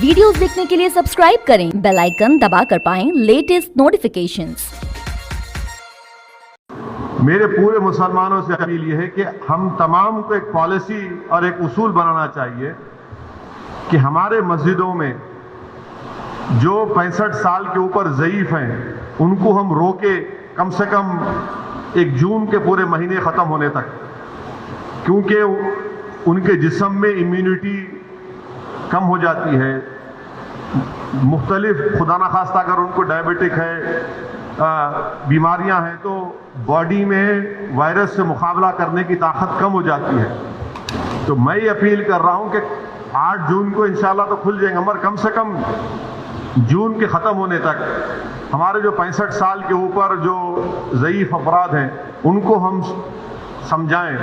Videos देखने के लिए सब्सक्राइब करें, बेल आइकन दबाकर पाएं लेटेस्ट नोटिफिकेशंस। मेरे पूरे मुसलमानों से अपील यह है कि हम तमाम को एक पॉलिसी और एक उसूल बनाना चाहिए कि हमारे मस्जिदों में जो 65 साल के ऊपर ज़ईफ़ हैं उनको हम रोके कम से कम 1 जून के पूरे महीने ख़त्म होने तक, क्योंकि उनके जिस्म में इम्यूनिटी कम हो जाती है। मुख्तलिफ खुदा न खास्ता अगर उनको डायबिटिक है, बीमारियां हैं, तो बॉडी में वायरस से मुकाबला करने की ताकत कम हो जाती है। तो मैं ये अपील कर रहा हूं कि 8 जून को इंशाल्लाह तो खुल जाएंगे, मगर कम से कम जून के ख़त्म होने तक हमारे जो 65 साल के ऊपर जो ज़ईफ़ अफराद हैं उनको हम समझाएं,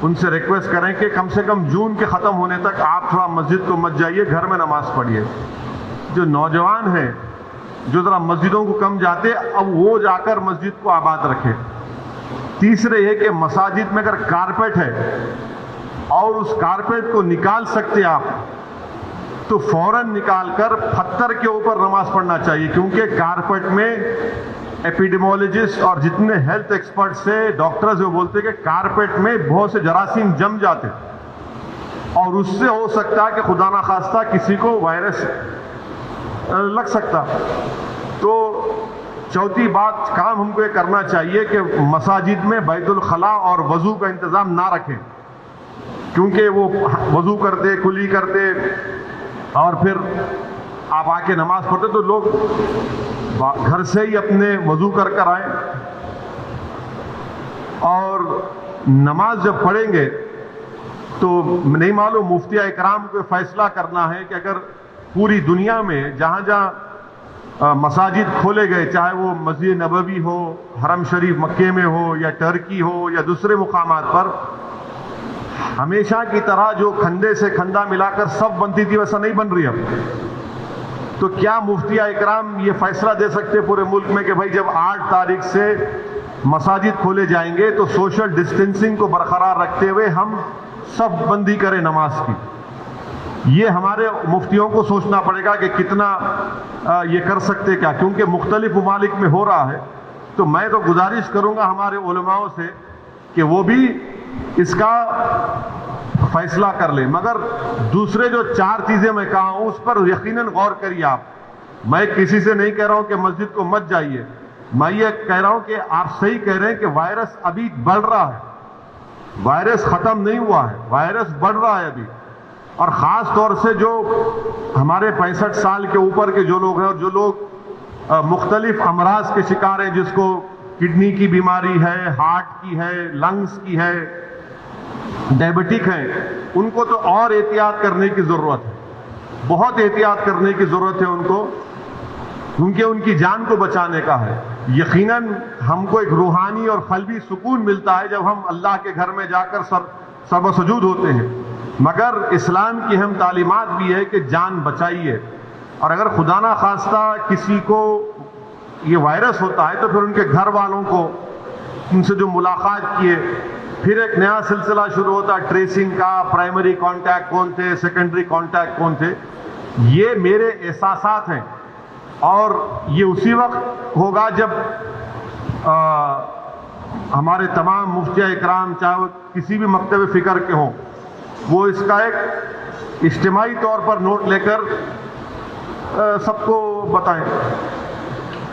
उनसे रिक्वेस्ट करें कि कम से कम जून के ख़त्म होने तक आप थोड़ा मस्जिद को मत जाइए, घर में नमाज पढ़िए। जो नौजवान हैं जो ज़रा मस्जिदों को कम जाते, अब वो जाकर मस्जिद को आबाद रखें। तीसरे ये कि मसाजिद में अगर कारपेट है और उस कारपेट को निकाल सकते आप तो फौरन निकालकर पत्थर के ऊपर नमाज पढ़ना चाहिए, क्योंकि कारपेट में एपिडेमोलॉजिस्ट और जितने हेल्थ एक्सपर्ट से डॉक्टर्स वो बोलते हैं कि कारपेट में बहुत से जरासीम जम जाते और उससे हो सकता है कि खुदा ना खास्ता किसी को वायरस लग सकता। तो चौथी बात काम हमको ये करना चाहिए कि मसाजिद में बैतुल खला और वज़ू का इंतज़ाम ना रखें, क्योंकि वो वज़ू करते, कुली करते और फिर आप आके नमाज पढ़ते, तो लोग घर से ही अपने वज़ू कर आए और नमाज जब पढ़ेंगे तो नहीं मालूम मुफ्ती इकराम को फैसला करना है कि अगर पूरी दुनिया में जहाँ जहाँ मसाजिद खोले गए, चाहे वो मस्जिद नबवी हो, हरम शरीफ मक्के में हो या टर्की हो या दूसरे मुकामात पर, हमेशा की तरह जो खंडे से खंदा मिलाकर सब बनती थी वैसा नहीं बन रही अब। तो क्या मुफ्ती इकराम ये फैसला दे सकते पूरे मुल्क में कि भाई जब 8 तारीख से मसाजिद खोले जाएंगे तो सोशल डिस्टेंसिंग को बरकरार रखते हुए हम सब बंदी करें नमाज की? ये हमारे मुफ्तियों को सोचना पड़ेगा कि कितना ये कर सकते क्या, क्योंकि मुख्तलिफ ममालिक में हो रहा है। तो मैं तो गुजारिश करूंगा हमारे उलमाओं से कि वो भी इसका फैसला कर ले, मगर दूसरे जो 4 चीजें मैं कहा हूं उस पर यकीनन गौर करिए आप। मैं किसी से नहीं कह रहा हूं कि मस्जिद को मत जाइए, मैं ये कह रहा हूं कि आप सही कह रहे हैं कि वायरस अभी बढ़ रहा है, वायरस खत्म नहीं हुआ है, वायरस बढ़ रहा है अभी। और खास तौर से जो हमारे 65 साल के ऊपर के जो लोग हैं और जो लोग मुख्तलिफ अमराज के शिकार हैं, जिसको किडनी की बीमारी है, हार्ट की है, लंग्स की है, डायबिटिक हैं, उनको तो और एहतियात करने की ज़रूरत है, बहुत एहतियात करने की ज़रूरत है उनको, क्योंकि उनकी जान को बचाने का है। यकीनन हमको एक रूहानी और क़ल्बी सुकून मिलता है जब हम अल्लाह के घर में जाकर सर्वसजूद होते हैं, मगर इस्लाम की अहम तालीमात भी है कि जान बचाइए। और अगर खुदा ना खास्ता किसी को ये वायरस होता है तो फिर उनके घर वालों को, उनसे जो मुलाकात किए, फिर एक नया सिलसिला शुरू होता है ट्रेसिंग का, प्राइमरी कांटेक्ट कौन थे, सेकेंडरी कांटेक्ट कौन थे। ये मेरे एहसासात हैं और ये उसी वक्त होगा जब हमारे तमाम मुफ्ती इकराम, चाहे वो किसी भी मकतब फ़िक्र के हों, वो इसका एक इज्तिमाई तौर पर नोट लेकर सबको बताएं।